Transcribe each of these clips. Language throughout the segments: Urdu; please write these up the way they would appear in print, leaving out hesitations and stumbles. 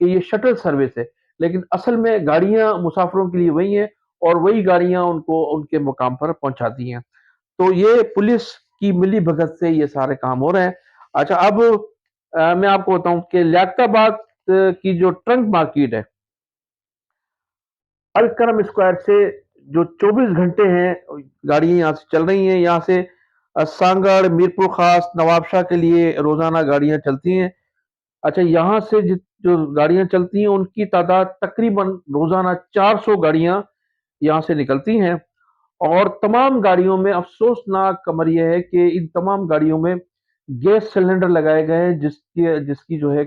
کہ یہ شٹل سروس ہے، لیکن اصل میں گاڑیاں مسافروں کے لیے وہی ہیں اور وہی گاڑیاں ان کو ان کے مقام پر پہنچاتی ہیں۔ تو یہ پولیس کی ملی بھگت سے یہ سارے کام ہو رہے ہیں۔ اچھا، اب میں آپ کو بتاؤں کہ لیاقت آباد کی جو ٹرنک مارکیٹ ہے، الکرم اسکوائر سے جو 24 گھنٹے ہیں گاڑیاں یہاں سے چل رہی ہیں، یہاں سے سانگڑ، میرپور خاص، نواب شاہ کے لیے روزانہ گاڑیاں چلتی ہیں۔ اچھا، یہاں سے جو گاڑیاں چلتی ہیں ان کی تعداد تقریباً روزانہ 400 گاڑیاں یہاں سے نکلتی ہیں، اور تمام گاڑیوں میں افسوسناک خبر یہ ہے کہ ان تمام گاڑیوں میں گیس سلنڈر لگائے گئے ہیں، جس کی جو ہے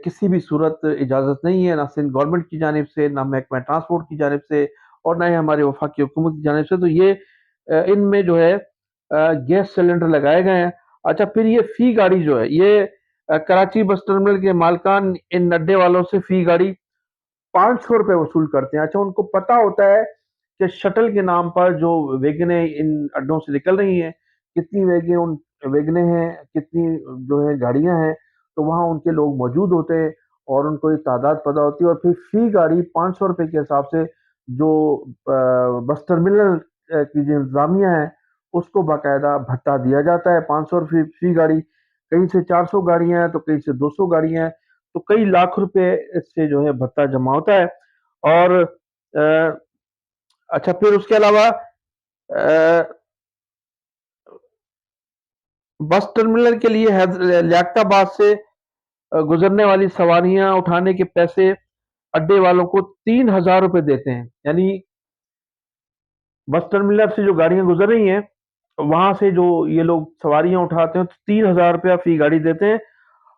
کسی بھی صورت اجازت نہیں ہے، نہ صرف گورنمنٹ کی جانب سے، نہ محکمہ ٹرانسپورٹ کی جانب سے، اور نہ ہی ہمارے وفاقی حکومت کی جانب سے۔ تو یہ ان میں جو ہے گیس سلنڈر لگائے گئے ہیں۔ اچھا، پھر یہ فی گاڑی جو ہے، یہ کراچی بس ٹرمینل کے مالکان ان اڈے والوں سے فی گاڑی 500 روپے وصول کرتے ہیں۔ اچھا، ان کو پتا ہوتا ہے کہ شٹل کے نام پر جو ویگنیں ان اڈوں سے نکل رہی ہیں، کتنی ویگنیں ہیں، کتنی جو ہے گاڑیاں ہیں، تو وہاں ان کے لوگ موجود ہوتے ہیں اور ان کو یہ تعداد پتا ہوتی ہے، اور پھر فی گاڑی 500 روپے کے حساب سے جو بس ٹرمینل کی جو انتظامیہ ہے اس کو باقاعدہ بھتہ دیا جاتا ہے۔ 500 روپے فی گاڑی، کہیں سے 400 گاڑیاں ہیں تو کہیں سے 200 گاڑیاں ہیں، تو کئی لاکھ روپے اس سے جو ہے بھتہ جمع ہوتا ہے۔ اور اچھا، پھر اس کے علاوہ بس ٹرمینل کے لیے لیاقت آباد سے گزرنے والی سواریاں اٹھانے کے پیسے اڈے والوں کو 3000 روپے دیتے ہیں، یعنی بس ٹرمینل سے جو گاڑیاں گزر رہی ہیں وہاں سے جو یہ لوگ سواریاں اٹھاتے ہیں تو 3000 روپیہ فی گاڑی دیتے ہیں،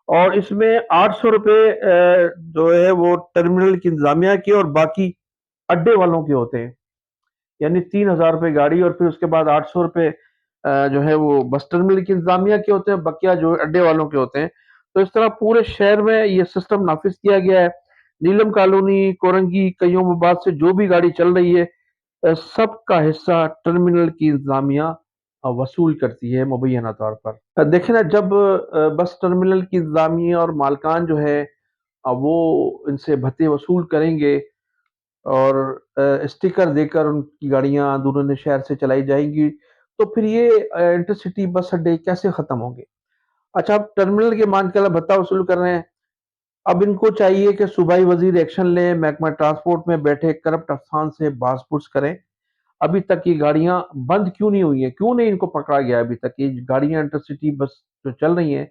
اور اس میں 800 روپے جو ہے وہ ٹرمینل کی انتظامیہ کے اور باقی اڈے والوں کے ہوتے ہیں، یعنی 3000 روپے گاڑی اور پھر اس کے بعد 800 روپے جو ہے وہ بس ٹرمینل کی انتظامیہ کے ہوتے ہیں، بقیہ جو اڈے والوں کے ہوتے ہیں۔ تو اس طرح پورے شہر میں یہ سسٹم نافذ کیا گیا ہے۔ نیلم کالونی، کورنگی، قیوم آباد سے جو بھی گاڑی چل رہی ہے سب کا حصہ ٹرمینل کی انتظامیہ وصول کرتی ہے مبینہ طور پر۔ دیکھیں نا، جب بس ٹرمینل کی انتظامیہ اور مالکان جو ہے وہ ان سے بھتے وصول کریں گے اور اسٹیکر دے کر ان کی گاڑیاں اندرون شہر سے چلائی جائیں گی، تو پھر یہ انٹرسٹی بس اڈے کیسے ختم ہوں گے؟ اچھا، اب ٹرمینل کے مالکان بھتہ وصول کر رہے ہیں، اب ان کو چاہیے کہ صوبائی وزیر ایکشن لیں، محکمہ ٹرانسپورٹ میں بیٹھے کرپٹ افسران سے باز پرس کریں۔ ابھی تک یہ گاڑیاں بند کیوں نہیں ہوئی ہیں؟ کیوں نہیں ان کو پکڑا گیا؟ ابھی تک یہ گاڑیاں انٹرسٹی بس جو چل رہی ہیں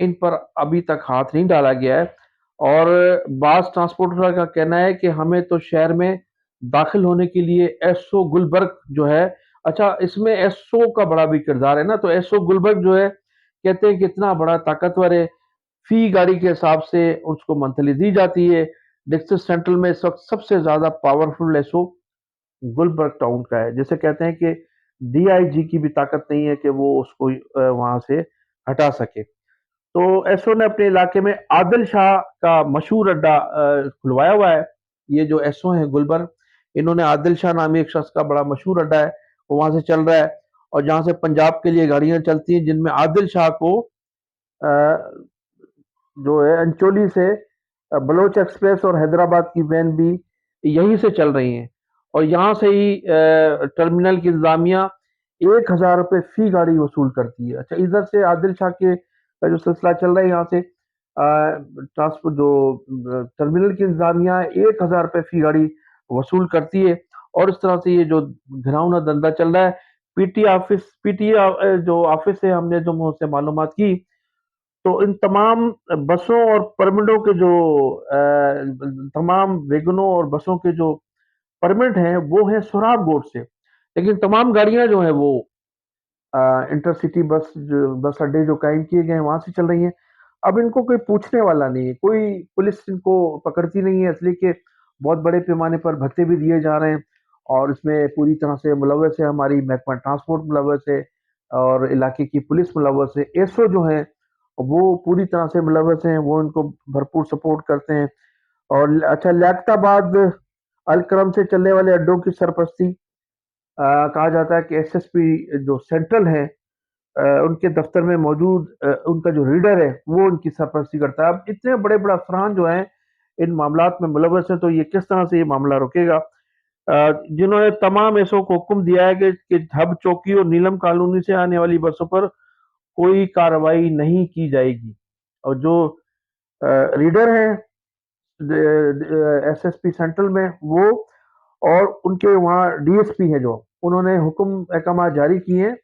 ان پر ابھی تک ہاتھ نہیں ڈالا گیا ہے، اور بعض ٹرانسپورٹر کا کہنا ہے کہ ہمیں تو شہر میں داخل ہونے کے لیے ایس او گلبرگ جو ہے، اچھا اس میں ایس او کا بڑا بھی کردار ہے نا، تو ایس او گلبرگ جو ہے کہتے ہیں کہ اتنا بڑا طاقتور ہے، فی گاڑی کے حساب سے اس کو منتھلی دی جاتی ہے۔ ڈسٹرکٹ سینٹرل میں اس وقت سب سے زیادہ powerful S O Gulberg town کا ہے، جسے کہتے ہیں کہ ڈی آئی جی کی بھی طاقت نہیں ہے کہ وہ اس کو وہاں سے ہٹا سکے۔ تو ایس او نے اپنے علاقے میں عادل شاہ کا مشہور اڈا کھلوایا ہوا ہے۔ یہ جو ایس او ہیں گلبرگ، انہوں نے عادل شاہ نامی ایک شخص کا بڑا مشہور اڈا ہے، وہ وہاں سے چل رہا ہے، اور جہاں سے پنجاب کے لیے گاڑیاں چلتی ہیں، جن میں عادل شاہ کو جو ہے انچولی سے بلوچ ایکسپریس اور حیدرآباد کی وین بھی یہیں سے چل رہی ہیں، اور یہاں سے ہی ٹرمینل کی انتظامیہ 1000 روپے فی گاڑی وصول کرتی ہے۔ اچھا، ادھر سے عادل شاہ کے کا جو سلسلہ چل رہا ہے، یہاں سے ٹرانسپورٹ جو ٹرمینل کی انتظامیہ 1000 روپے فی گاڑی وصول کرتی ہے، اور اس طرح سے یہ جو گھناؤنا دھندا چل رہا ہے۔ پی ٹی جو آفس ہے، ہم نے جو سے معلومات کی تو ان تمام بسوں اور پرمٹوں کے جو تمام ویگنوں اور بسوں کے جو پرمٹ ہیں وہ ہیں سوراب بورڈ سے، لیکن تمام گاڑیاں جو ہیں وہ انٹرسٹی بس اڈے جو قائم کیے گئے ہیں وہاں سے چل رہی ہیں۔ اب ان کو کوئی پوچھنے والا نہیں ہے، کوئی پولیس ان کو پکڑتی نہیں ہے، اس لیے کہ بہت بڑے پیمانے پر بھتے بھی دیے جا رہے ہیں، اور اس میں پوری طرح سے ملوث ہے ہماری محکمہ ٹرانسپورٹ ملوث ہے، اور علاقے کی پولیس ملوث ہے، ایس او جو ہیں وہ پوری طرح سے ملوث ہیں، وہ ان کو بھرپور سپورٹ کرتے ہیں۔ اور اچھا، لیاقت آباد الکرم سے چلنے والے اڈوں کی سرپرستی کہا جاتا ہے کہ ایس ایس پی جو سینٹرل ہے ان کے دفتر میں موجود ان کا جو ریڈر ہے وہ ان کی سرپرستی کرتا ہے۔ اب اتنے بڑے بڑے افسران جو ہیں ان معاملات میں ملوث ہیں، تو یہ کس طرح سے یہ معاملہ رکے گا؟ جنہوں نے تمام ایسو کو حکم دیا ہے کہ ہب چوکی اور نیلم کالونی سے آنے والی بسوں پر کوئی کارروائی نہیں کی جائے گی، اور جو ریڈر ہیں ایس ایس پی سینٹرل میں وہ، اور ان کے وہاں ڈی ایس پی ہیں جو، انہوں نے حکم احکامات جاری کیے ہیں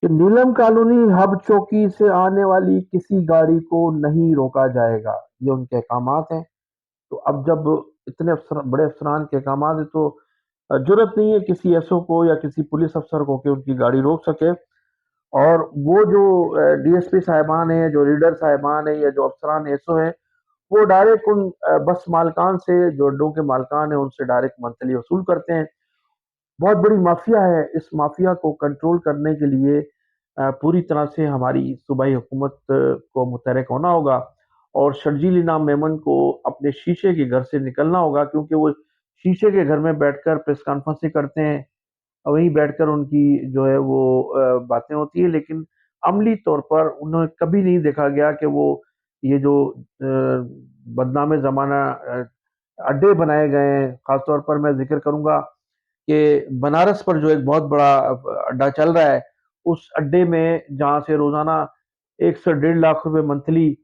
کہ نیلم کالونی ہب چوکی سے آنے والی کسی گاڑی کو نہیں روکا جائے گا۔ یہ ان کے احکامات ہیں۔ تو اب جب اتنے بڑے افسران کے احکامات ہیں تو جرت نہیں ہے کسی ایس او کو یا کسی پولیس افسر کو کہ ان کی گاڑی روک سکے، اور وہ جو ڈی ایس پی صاحبان ہیں، جو ریڈر صاحبان ہیں، یا جو افسران ایس او ہیں، وہ ڈائریکٹ ان بس مالکان سے، جو اڈوں کے مالکان ہیں، ان سے ڈائریکٹ منتھلی وصول کرتے ہیں۔ بہت بڑی مافیا ہے۔ اس مافیا کو کنٹرول کرنے کے لیے پوری طرح سے ہماری صوبائی حکومت کو متحرک ہونا ہوگا، اور شرجیل انعام میمن کو اپنے شیشے کے گھر سے نکلنا ہوگا، کیونکہ وہ شیشے کے گھر میں بیٹھ کر پریس کانفرنسیں کرتے ہیں، وہیں بیٹھ کر ان کی جو ہے وہ باتیں ہوتی ہیں، لیکن عملی طور پر انہیں کبھی نہیں دیکھا گیا کہ وہ یہ جو بدنام زمانہ اڈے بنائے گئے ہیں۔ خاص طور پر میں ذکر کروں گا کہ بنارس پر جو ایک بہت بڑا اڈا چل رہا ہے، اس اڈے میں جہاں سے روزانہ 1 سے 1.5 لاکھ روپے منتھلی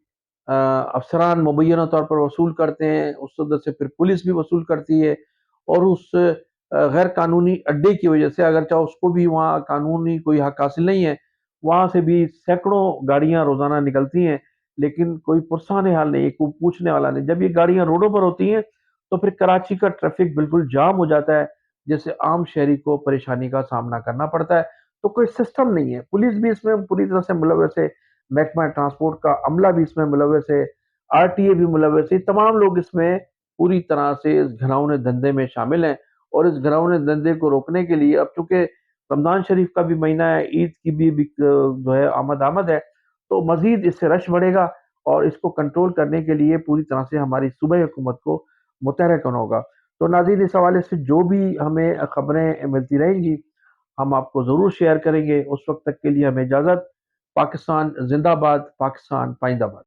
افسران مبینہ طور پر وصول کرتے ہیں، اس صدر سے پھر پولیس بھی وصول کرتی ہے، اور اس غیر قانونی اڈے کی وجہ سے، اگرچہ اس کو بھی وہاں قانونی کوئی حق حاصل نہیں ہے، وہاں سے بھی سینکڑوں گاڑیاں روزانہ نکلتی ہیں، لیکن کوئی پرسان حال نہیں ہے، کوئی پوچھنے والا نہیں۔ جب یہ گاڑیاں روڈوں پر ہوتی ہیں تو پھر کراچی کا ٹریفک بالکل جام ہو جاتا ہے، جس سے عام شہری کو پریشانی کا سامنا کرنا پڑتا ہے۔ تو کوئی سسٹم نہیں ہے۔ پولیس بھی اس میں پوری طرح سے ملوث ہے، محکمہ ٹرانسپورٹ کا عملہ بھی اس میں ملوث ہے، آر ٹی اے بھی ملوث ہے، تمام لوگ اس میں پوری طرح سے اس گھناؤنے دھندے میں شامل ہیں، اور اس گھناؤنے دھندے کو روکنے کے لیے اب چونکہ رمضان شریف کا بھی مہینہ ہے، عید کی بھی جو ہے آمد ہے، تو مزید اس سے رش بڑھے گا، اور اس کو کنٹرول کرنے کے لیے پوری طرح سے ہماری صوبائی حکومت کو متحرک ہونا ہوگا۔ تو ناظرین، اس حوالے سے جو بھی ہمیں خبریں ملتی رہیں گی ہم آپ کو ضرور شیئر کریں گے۔ اس وقت تک کے لیے ہمیں اجازت۔ پاکستان زندہ باد، پاکستان پائندہ باد۔